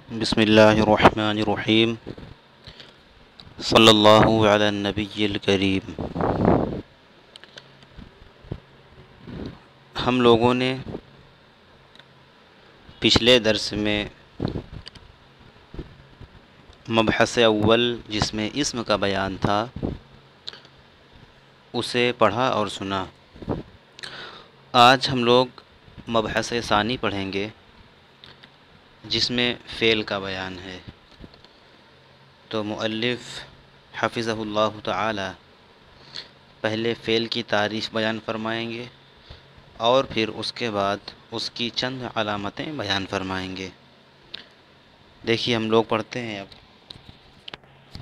بسم اللہ الرحمن الرحیم صلی اللہ علی النبی الکریم۔ ہم لوگوں نے پچھلے درس میں مبحث اول جس میں اسم کا بیان تھا اسے پڑھا اور سنا۔ آج ہم لوگ مبحث ثانی پڑھیں گے جس میں فعل کا بیان ہے۔ تو مؤلف حفظہ اللہ تعالی پہلے فعل کی تعریف بیان فرمائیں گے اور پھر اس کے بعد اس کی چند علامتیں بیان فرمائیں گے۔ دیکھیے ہم لوگ پڑھتے ہیں، اب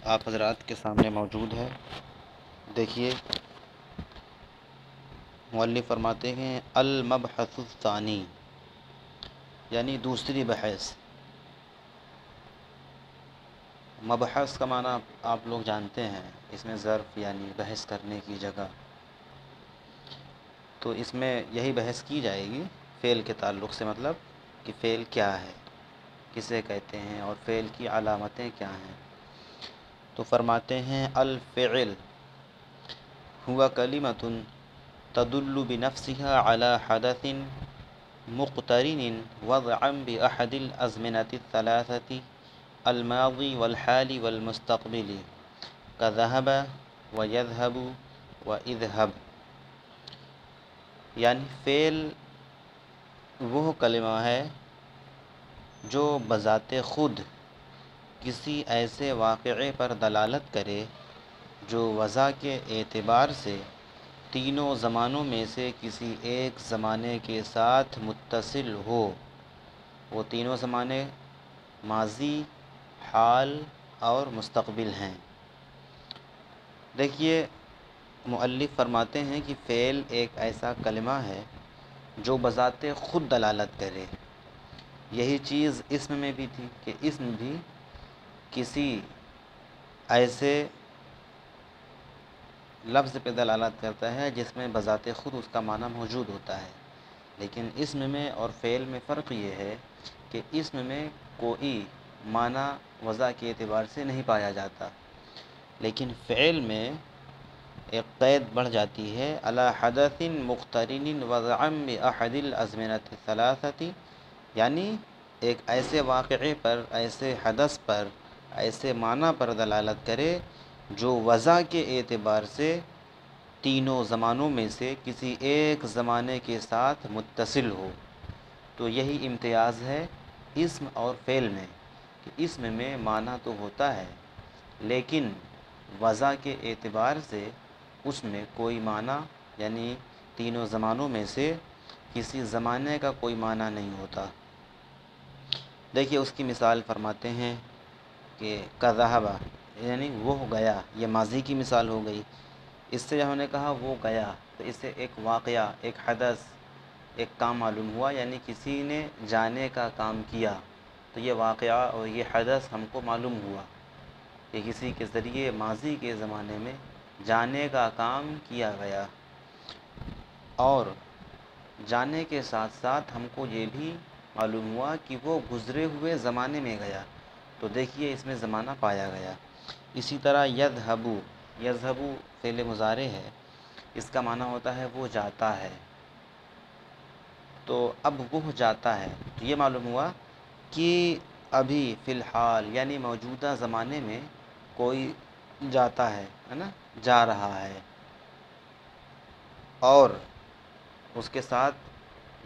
آپ حضرات کے سامنے موجود ہے۔ دیکھیے مؤلف فرماتے ہیں المبحث الثانی، یعنی دوسری بحث۔ مبحث کا معنی آپ لوگ جانتے ہیں، اس میں ظرف یعنی بحث کرنے کی جگہ۔ تو اس میں یہی بحث کی جائے گی فعل کے تعلق سے، مطلب کہ فعل کیا ہے، کسے کہتے ہیں اور فعل کی علامتیں کیا ہیں۔ تو فرماتے ہیں الفعل هو کلمۃ تدل بنفسها على حدث مقترن وضعا بأحد الأزمنة الثلاثة الماضي والحال والمستقبل كذهب ويذهب واذهب۔ یعنی فعل وہ کلمہ ہے جو بذات خود کسی ایسے واقعے پر دلالت کرے جو وضع کے اعتبار سے تینوں زمانوں میں سے کسی ایک زمانے کے ساتھ متصل ہو۔ وہ تینوں زمانے ماضی، حال اور مستقبل ہیں۔ دیکھیے مؤلف فرماتے ہیں کہ فعل ایک ایسا کلمہ ہے جو بذات خود دلالت کرے۔ یہی چیز اسم میں بھی تھی کہ اسم بھی کسی ایسے لفظ پہ دلالت کرتا ہے جس میں بذات خود اس کا معنی موجود ہوتا ہے، لیکن اسم میں اور فعل میں فرق یہ ہے کہ اسم میں کوئی معنی وضع کے اعتبار سے نہیں پایا جاتا، لیکن فعل میں ایک قید بڑھ جاتی ہے علی حدث مقترن وضعا بأحد الأزمنة الثلاثة، یعنی ایک ایسے واقعے پر، ایسے حدث پر، ایسے معنی پر دلالت کرے جو وضع کے اعتبار سے تینوں زمانوں میں سے کسی ایک زمانے کے ساتھ متصل ہو۔ تو یہی امتیاز ہے اسم اور فعل میں کہ اسم میں معنی تو ہوتا ہے لیکن وضع کے اعتبار سے اس میں کوئی معنی، یعنی تینوں زمانوں میں سے کسی زمانے کا کوئی معنی نہیں ہوتا۔ دیکھیے اس کی مثال فرماتے ہیں کہ کذہب، یعنی وہ گیا، یہ ماضی کی مثال ہو گئی۔ اس سے ہم نے کہا وہ گیا تو اس سے ایک واقعہ، ایک حدث، ایک کام معلوم ہوا، یعنی کسی نے جانے کا کام کیا، تو یہ واقعہ اور یہ حدث ہم کو معلوم ہوا کہ کسی کے ذریعے ماضی کے زمانے میں جانے کا کام کیا گیا، اور جانے کے ساتھ ساتھ ہم کو یہ بھی معلوم ہوا کہ وہ گزرے ہوئے زمانے میں گیا، تو دیکھیے اس میں زمانہ پایا گیا۔ اسی طرح یذہب، یذہب فعل مضارع ہے، اس کا معنی ہوتا ہے وہ جاتا ہے۔ تو اب وہ جاتا ہے تو یہ معلوم ہوا کہ ابھی فی الحال یعنی موجودہ زمانے میں کوئی جاتا ہے نا، جا رہا ہے، اور اس کے ساتھ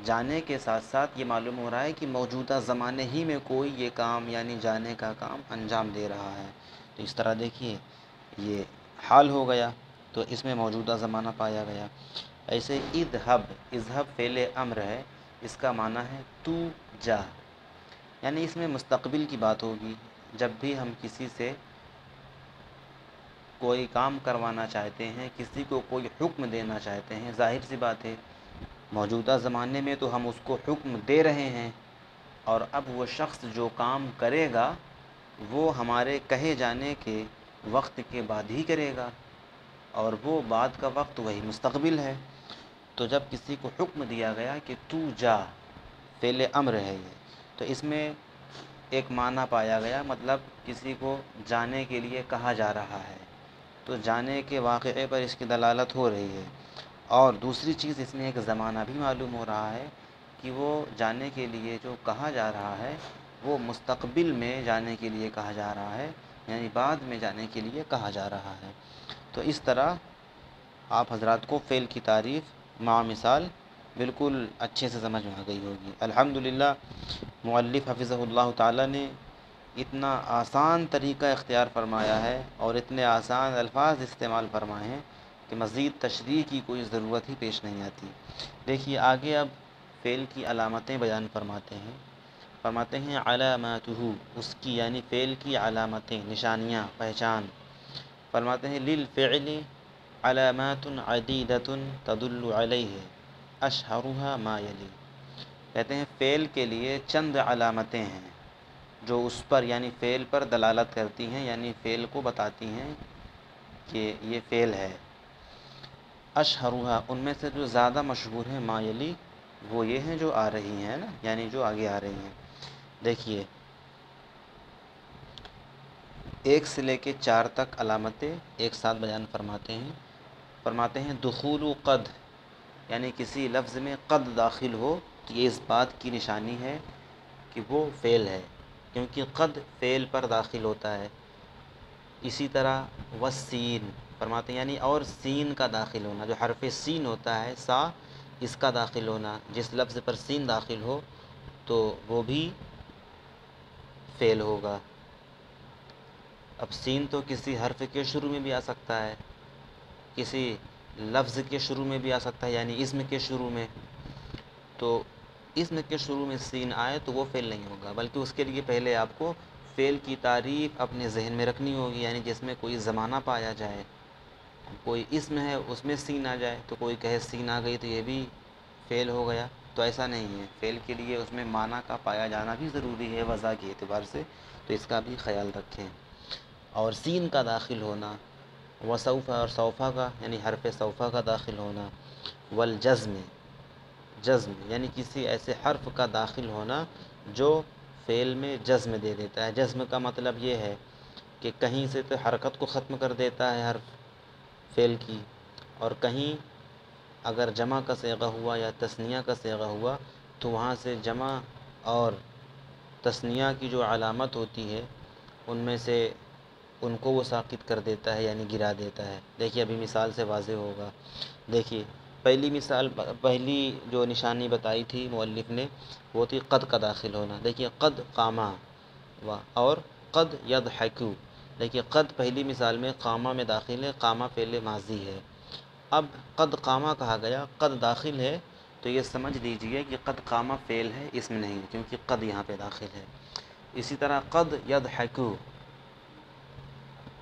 جانے کے ساتھ ساتھ یہ معلوم ہو رہا ہے کہ موجودہ زمانے ہی میں کوئی یہ کام یعنی جانے کا کام انجام دے رہا ہے۔ تو اس طرح دیکھیے یہ حال ہو گیا تو اس میں موجودہ زمانہ پایا گیا۔ ایسے اذہب، اذہب فعل امر ہے، اس کا معنی ہے تو جا، یعنی اس میں مستقبل کی بات ہوگی۔ جب بھی ہم کسی سے کوئی کام کروانا چاہتے ہیں، کسی کو کوئی حکم دینا چاہتے ہیں، ظاہر سی بات ہے موجودہ زمانے میں تو ہم اس کو حکم دے رہے ہیں، اور اب وہ شخص جو کام کرے گا وہ ہمارے کہے جانے کے وقت کے بعد ہی کرے گا، اور وہ بعد کا وقت وہی مستقبل ہے۔ تو جب کسی کو حکم دیا گیا کہ تو جا، فعل امر ہے یہ، تو اس میں ایک معنی پایا گیا، مطلب کسی کو جانے کے لیے کہا جا رہا ہے، تو جانے کے واقعے پر اس کی دلالت ہو رہی ہے۔ اور دوسری چیز اس میں ایک زمانہ بھی معلوم ہو رہا ہے کہ وہ جانے کے لیے جو کہا جا رہا ہے وہ مستقبل میں جانے کے لیے کہا جا رہا ہے، یعنی بعد میں جانے کے لیے کہا جا رہا ہے۔ تو اس طرح آپ حضرات کو فعل کی تعریف مع مثال بالکل اچھے سے سمجھ میں آ گئی ہوگی۔ الحمدللہ مؤلف حفظہ اللہ تعالیٰ نے اتنا آسان طریقہ اختیار فرمایا ہے اور اتنے آسان الفاظ استعمال فرمائے ہیں کہ مزید تشریح کی کوئی ضرورت ہی پیش نہیں آتی۔ دیکھیے آگے اب فعل کی علامتیں بیان فرماتے ہیں علاماتہ، اس کی یعنی فعل کی علامتیں، نشانیاں، پہچان۔ فرماتے ہیں للفعل علامات عدیدۃ تدل علیہ اشہرها ما یلی، کہتے ہیں فعل کے لیے چند علامتیں ہیں جو اس پر یعنی فعل پر دلالت کرتی ہیں، یعنی فعل کو بتاتی ہیں کہ یہ فعل ہے۔ اشہرها، ان میں سے جو زیادہ مشہور ہیں، ما یلی، وہ یہ ہیں جو آ رہی ہیں نا، یعنی جو آگے آ رہی ہیں۔ دیکھیے 1 سے لے کے 4 تک علامتیں ایک ساتھ بیان فرماتے ہیں دخول قد، یعنی کسی لفظ میں قد داخل ہو تو یہ اس بات کی نشانی ہے کہ وہ فعل ہے، کیونکہ قد فعل پر داخل ہوتا ہے۔ اسی طرح والسین فرماتے ہیں یعنی اور سین کا داخل ہونا، جو حرف سین ہوتا ہے سا، اس کا داخل ہونا، جس لفظ پر سین داخل ہو تو وہ بھی فعل ہوگا۔ اب سین تو کسی حرف کے شروع میں بھی آ سکتا ہے، کسی لفظ کے شروع میں بھی آ سکتا ہے، یعنی اسم کے شروع میں، تو اسم کے شروع میں سین آئے تو وہ فعل نہیں ہوگا، بلکہ اس کے لیے پہلے آپ کو فعل کی تعریف اپنے ذہن میں رکھنی ہوگی، یعنی جس میں کوئی زمانہ پایا جائے، کوئی اسم ہے اس میں سین آ جائے تو کوئی کہے سین آ گئی تو یہ بھی فعل ہو گیا، تو ایسا نہیں ہے۔ فعل کے لیے اس میں معنی کا پایا جانا بھی ضروری ہے وضع کے اعتبار سے، تو اس کا بھی خیال رکھیں۔ اور سین کا داخل ہونا، وسوف اور سوفا کا یعنی حرف سوفا کا داخل ہونا، والجزم، جزم یعنی کسی ایسے حرف کا داخل ہونا جو فعل میں جزم دے دیتا ہے۔ جزم کا مطلب یہ ہے کہ کہیں سے تو حرکت کو ختم کر دیتا ہے حرف فعل کی، اور کہیں اگر جمع کا صیغہ ہوا یا تثنیہ کا صیغہ ہوا تو وہاں سے جمع اور تثنیہ کی جو علامت ہوتی ہے ان میں سے ان کو وہ ساقط کر دیتا ہے، یعنی گرا دیتا ہے۔ دیکھیے ابھی مثال سے واضح ہوگا۔ دیکھیے پہلی جو نشانی بتائی تھی مؤلف نے وہ تھی قد کا داخل ہونا۔ دیکھیے قد قامہ اور قد یضحکو، دیکھیے قد پہلی مثال میں قامہ میں داخل ہے، قامہ فعل ماضی ہے۔ اب قد قامہ کہا گیا، قد داخل ہے تو یہ سمجھ لیجئے کہ قد قامہ فعل ہے، اسم نہیں، کیونکہ قد یہاں پہ داخل ہے۔ اسی طرح قد یضحکو،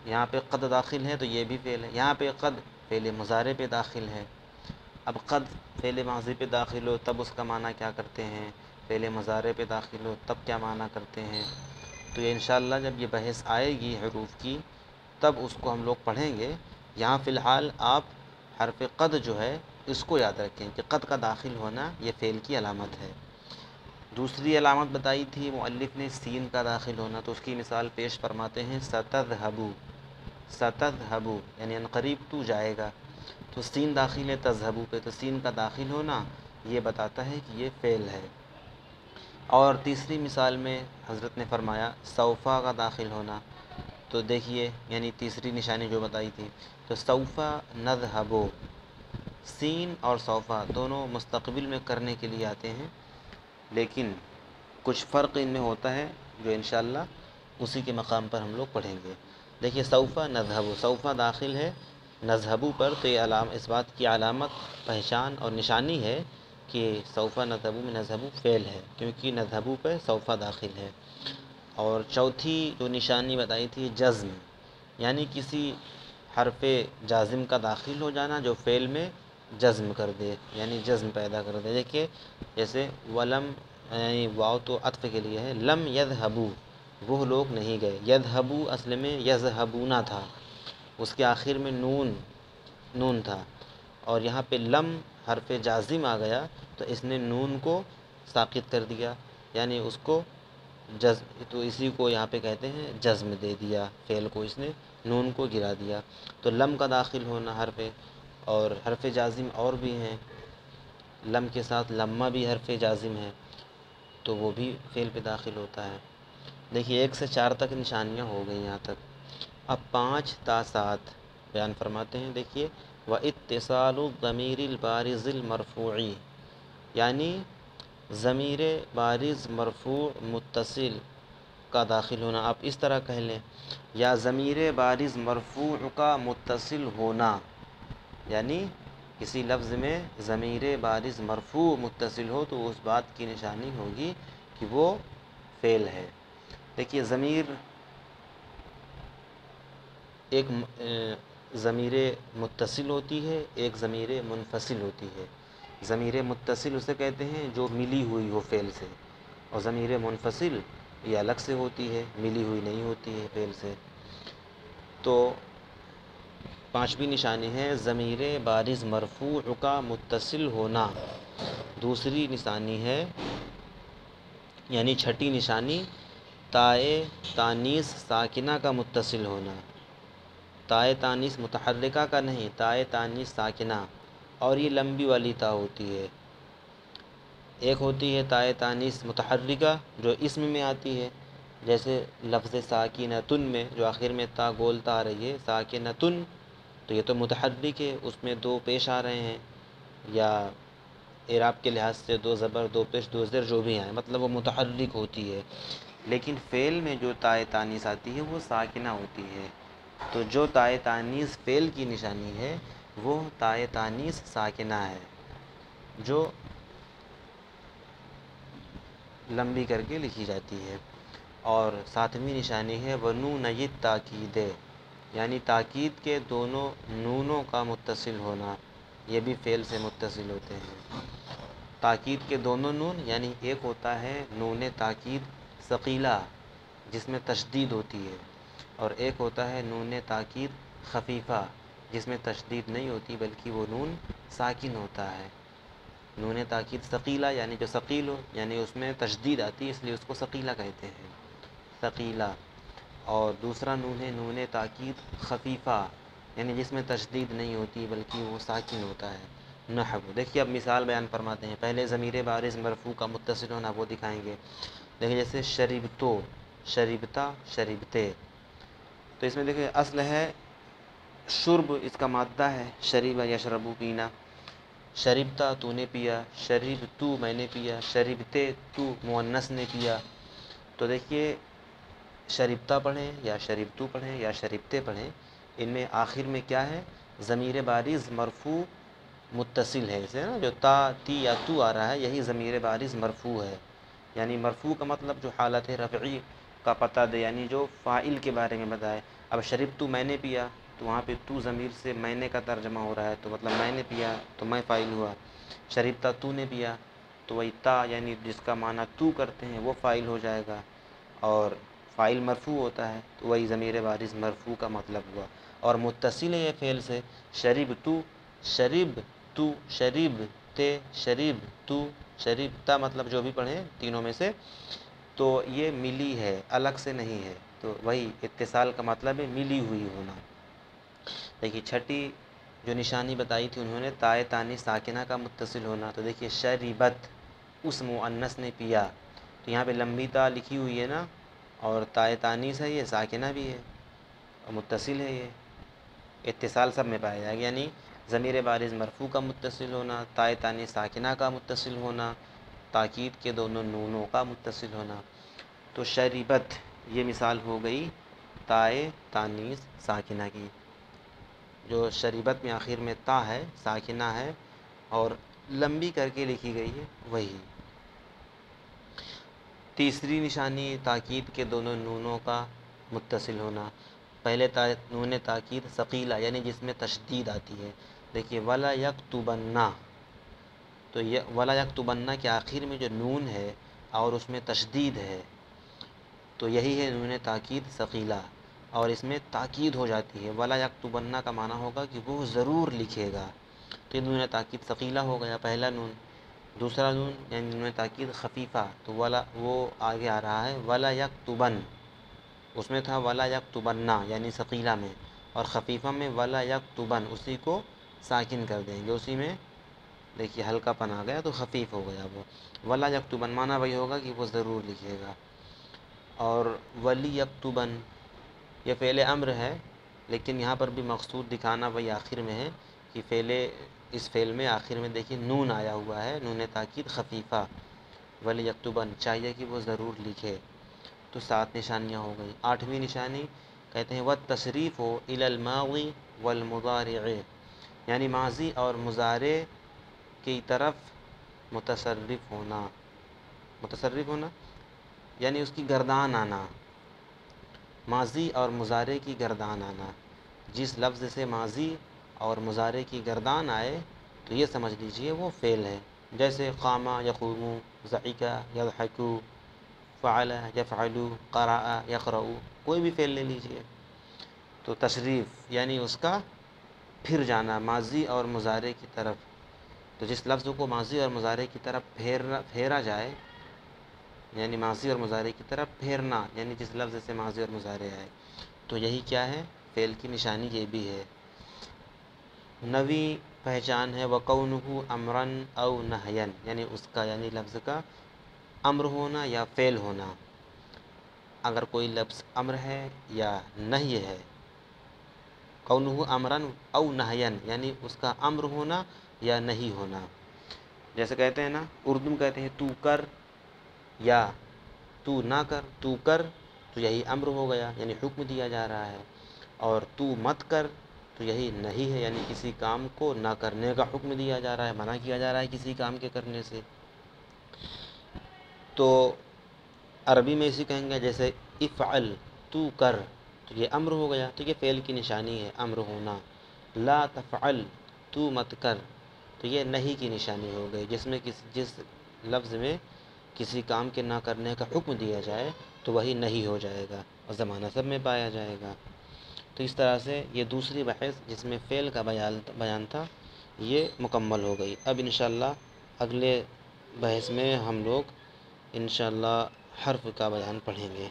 یہاں پہ قد داخل ہے تو یہ بھی فعل ہے۔ یہاں پہ قد فعل مضارع پہ داخل ہے۔ اب قد فعل ماضی پہ داخل ہو تب اس کا معنی کیا کرتے ہیں، فعل مضارع پہ داخل ہو تب کیا معنی کرتے ہیں، تو یہ انشاءاللہ جب یہ بحث آئے گی حروف کی تب اس کو ہم لوگ پڑھیں گے۔ یہاں فی الحال آپ حرف قد جو ہے اس کو یاد رکھیں کہ قد کا داخل ہونا یہ فعل کی علامت ہے۔ دوسری علامت بتائی تھی مؤلف نے سین کا داخل ہونا، تو اس کی مثال پیش فرماتے ہیں ستذهبو، ستذهبو یعنی انقریب تو جائے گا، تو سین داخل ہے تذهبو پہ، تو سین کا داخل ہونا یہ بتاتا ہے کہ یہ فعل ہے۔ اور تیسری مثال میں حضرت نے فرمایا سوفا کا داخل ہونا، تو دیکھیے یعنی تیسری نشانی جو بتائی تھی، تو سوفا نذهبو، سین اور سوفا دونوں مستقبل میں کرنے کے لیے آتے ہیں، لیکن کچھ فرق ان میں ہوتا ہے جو انشاءاللہ اسی کے مقام پر ہم لوگ پڑھیں گے۔ دیکھیے سوفا نذهبو، سوفا داخل ہے نذهبو پر، تو یہ اس بات کی علامت، پہچان اور نشانی ہے کہ سوفا نذهبو میں نذهبو فعل ہے، کیونکہ نذهبو پہ سوفا داخل ہے۔ اور چوتھی جو نشانی بتائی تھی جزم، یعنی کسی حرف جازم کا داخل ہو جانا جو فعل میں جزم کر دے، یعنی جزم پیدا کر دے۔ دیکھیے جیسے ولم، یعنی واو تو عطف کے لیے ہے، لم یذهبو وہ لوگ نہیں گئے، یذهبو اصل میں یذهبون تھا، اس کے آخر میں نون تھا، اور یہاں پہ لم حرف جازم آ گیا تو اس نے نون کو ساقط کر دیا، یعنی اس کو تو اسی کو یہاں پہ کہتے ہیں جزم دے دیا، فعل کو اس نے نون کو گرا دیا۔ تو لم کا داخل ہونا حرف، اور حرف جازم اور بھی ہیں، لم کے ساتھ لمہ بھی حرف جازم ہے، تو وہ بھی فعل پہ داخل ہوتا ہے۔ دیکھیے 1 سے 4 تک نشانیاں ہو گئیں یہاں تک۔ اب 5 تا 7 بیان فرماتے ہیں۔ دیکھیے وَاتصال الضمیر البارز المرفوع، یعنی ضمیر بارز مرفوع متصل کا داخل ہونا۔ آپ اس طرح کہہ لیں، یا ضمیر بارز مرفوع کا متصل ہونا، یعنی کسی لفظ میں ضمیر بارز مرفوع متصل ہو تو اس بات کی نشانی ہوگی کہ وہ فعل ہے۔ دیکھیے ضمیر ایک ضمیر متصل ہوتی ہے، ایک ضمیر منفصل ہوتی ہے۔ ضمیر متصل اسے کہتے ہیں جو ملی ہوئی ہو فعل سے، اور ضمیر منفصل یہ الگ سے ہوتی ہے، ملی ہوئی نہیں ہوتی ہے فعل سے۔ تو 5ویں نشانی ہے ضمیر بارز مرفوع کا متصل ہونا۔ دوسری نشانی ہے، یعنی 6ٹھی نشانی، تائے تانیث ساکنہ کا متصل ہونا۔ تائے تانیث متحرکہ کا نہیں، تائے تانیث ساکنہ، اور یہ لمبی والی تا ہوتی ہے۔ ایک ہوتی ہے تائے تانیث متحرکہ جو اسم میں آتی ہے، جیسے لفظ ساکنتن میں جو آخر میں تا گول تا آ رہی ہے، ساکنتن، تو یہ تو متحرک ہے، اس میں 2 پیش آ رہے ہیں، یا اعراب کے لحاظ سے 2 زبر 2 پیش 2 زیر جو بھی آئیں، مطلب وہ متحرک ہوتی ہے۔ لیکن فعل میں جو تائے تانیث آتی ہے وہ ساکنہ ہوتی ہے۔ تو جو تائے تانیث فعل کی نشانی ہے وہ تائے تانیث ساکنہ ہے، جو لمبی کر کے لکھی جاتی ہے۔ اور 7ویں نشانی ہے ونون التاکید، یعنی تاکید کے دونوں نونوں کا متصل ہونا، یہ بھی فعل سے متصل ہوتے ہیں۔ تاکید کے دونوں نون، یعنی ایک ہوتا ہے نون تاکید ثقیلہ جس میں تشدید ہوتی ہے، اور ایک ہوتا ہے نون تاکید خفیفہ جس میں تشدید نہیں ہوتی بلکہ وہ نون ساکن ہوتا ہے۔ نون تاکید ثقیلہ یعنی جو ثقیل ہو، یعنی اس میں تشدید آتی ہے، اس لیے اس کو ثقیلہ کہتے ہیں، ثقیلہ۔ اور دوسرا نون ہے نون تاکید خفیفہ، یعنی جس میں تشدید نہیں ہوتی بلکہ وہ ساکن ہوتا ہے۔ نحو، دیکھیے اب مثال بیان فرماتے ہیں۔ پہلے ضمیر بارز مرفوع کا متصل ہونا وہ دکھائیں گے۔ دیکھیے جیسے شربتو، شربتا، شربتے، تو اس میں دیکھیں اصل ہے شرب، اس کا مادہ ہے شریبہ یشربو پینا۔ شربتا تو نے پیا، شربتو میں نے پیا، شربتے تو مؤنث نے پیا۔ تو دیکھیے شربتا پڑھیں یا شربتو پڑھیں یا شربتے پڑھیں، ان میں آخر میں کیا ہے؟ ضمیر بارز مرفوع متصل ہے، اسے نا جو تا تی یا تو آ رہا ہے یہی ضمیر بارز مرفوع ہے۔ یعنی مرفوع کا مطلب جو حالت رفعی کا پتہ دے، یعنی جو فاعل کے بارے میں بتائے۔ اب شربتو میں نے پیا، تو وہاں پہ تو ضمیر سے میں نے کا ترجمہ ہو رہا ہے، تو مطلب میں نے پیا تو میں فاعل ہوا۔ شربتا تو نے پیا، تو وہی تا یعنی جس کا معنی تو کرتے ہیں وہ فاعل ہو جائے گا، اور فاعل مرفوع ہوتا ہے تو وہی ضمیر بارز مرفوع کا مطلب ہوا۔ اور متصل ہے یہ فعل سے، شربتو، شربتو، شربتے، شربتو، شربتا، مطلب جو بھی پڑھیں تینوں میں سے، تو یہ ملی ہے، الگ سے نہیں ہے، تو وہی اتصال کا مطلب ہے ملی ہوئی ہونا۔ دیکھیے 6ٹھی جو نشانی بتائی تھی انہوں نے تائے تانیث ساکنہ کا متصل ہونا۔ تو دیکھیے شربت، اس مؤنث نے پیا، تو یہاں پہ لمبی تا لکھی ہوئی ہے نا، اور تائے تانیث ہے، یہ ساکنہ بھی ہے اور متصل ہے، یہ اتصال سب میں پایا جائے گا، یعنی ضمیر بارز مرفوع کا متصل ہونا، تائے تانیث ساکنہ کا متصل ہونا، تاکید کے دونوں نونوں کا متصل ہونا۔ تو شربت یہ مثال ہو گئی تائے تانیث ساکنہ کی، جو شریبت میں آخر میں تا ہے، ساکنہ ہے اور لمبی کر کے لکھی گئی ہے وہی۔ تیسری نشانی تاکید کے دونوں نونوں کا متصل ہونا۔ پہلے نون تاکید ثقیلہ یعنی جس میں تشدید آتی ہے۔ دیکھیے ولا یکتبن، تو یہ ولا یکتبن کے آخر میں جو نون ہے اور اس میں تشدید ہے، تو یہی ہے نون تاکید ثقیلہ، اور اس میں تاکید ہو جاتی ہے۔ ولا یکتبن کا معنی ہوگا کہ وہ ضرور لکھے گا، تو یہ نون تاکید ثقیلہ ہو گیا پہلا نون۔ دوسرا نون یعنی نون تاکید خفیفہ، تو ولا وہ آگے آ رہا ہے ولا یکتبن، اس میں تھا ولا یکتبنہ یعنی ثقیلہ میں، اور خفیفہ میں ولا یکتبن، اسی کو ساکن کر دیں گے، اسی میں دیکھیے ہلکا پن آ گیا تو خفیف ہو گیا وہ، ولا یکتبن معنی وہی ہوگا کہ وہ ضرور لکھے گا۔ اور ولی یکتبن یہ فعل امر ہے، لیکن یہاں پر بھی مقصود دکھانا وہی آخر میں ہے کہ اس فعل میں آخر میں دیکھیے نون آیا ہوا ہے، نون تاکید خفیفہ، ولی یکتبن چاہیے کہ وہ ضرور لکھے، تو 7 نشانیاں ہو گئی۔ 8ویں نشانی کہتے ہیں والتصریف الی الماضی والمضارع، یعنی ماضی اور مضارع کی طرف متصرف ہونا، متصرف ہونا یعنی اس کی گردان آنا، ماضی اور مضارع کی گردان آنا، جس لفظ سے ماضی اور مضارع کی گردان آئے تو یہ سمجھ لیجئے وہ فعل ہے، جیسے قام یقوم، ضحک یضحک، فعل یفعل، قرأ یقرأ، کوئی بھی فعل لے لیجئے، تو تشریف یعنی اس کا پھر جانا ماضی اور مضارع کی طرف، تو جس لفظ کو ماضی اور مضارع کی طرف پھیرا جائے، یعنی ماضی اور مضارع کی طرف پھیرنا، یعنی جس لفظ سے ماضی اور مضارع آئے، تو یہی کیا ہے فعل کی نشانی یہ بھی ہے۔ 9ویں پہچان ہے وَقَوْنُهُ أَمْرًا أَوْ نَهْيًا، یعنی اس کا یعنی لفظ کا امر ہونا یا فعل ہونا، اگر کوئی لفظ امر ہے یا نہی ہے، قَوْنُهُ أَمْرًا أَوْ نَهْيًا یعنی اس کا امر ہونا یا نہیں ہونا، جیسے کہتے ہیں نا اردو میں کہتے ہیں تو کر یا تو نہ کر، تو کر تو یہی امر ہو گیا یعنی حکم دیا جا رہا ہے، اور تو مت کر تو یہی نہیں ہے یعنی کسی کام کو نہ کرنے کا حکم دیا جا رہا ہے، منع کیا جا رہا ہے کسی کام کے کرنے سے۔ تو عربی میں اسی کہیں گے جیسے افعل تو کر تو یہ امر ہو گیا، تو یہ فعل کی نشانی ہے امر ہونا، لا تفعل تو مت کر تو یہ نہیں کی نشانی ہو گئی، جس لفظ میں کسی کام کے نہ کرنے کا حکم دیا جائے تو وہی نہیں ہو جائے گا اور زمانہ سب میں پایا جائے گا۔ تو اس طرح سے یہ دوسری بحث جس میں فعل کا بیان تھا یہ مکمل ہو گئی۔ اب انشاءاللہ اگلے بحث میں ہم لوگ انشاءاللہ حرف کا بیان پڑھیں گے۔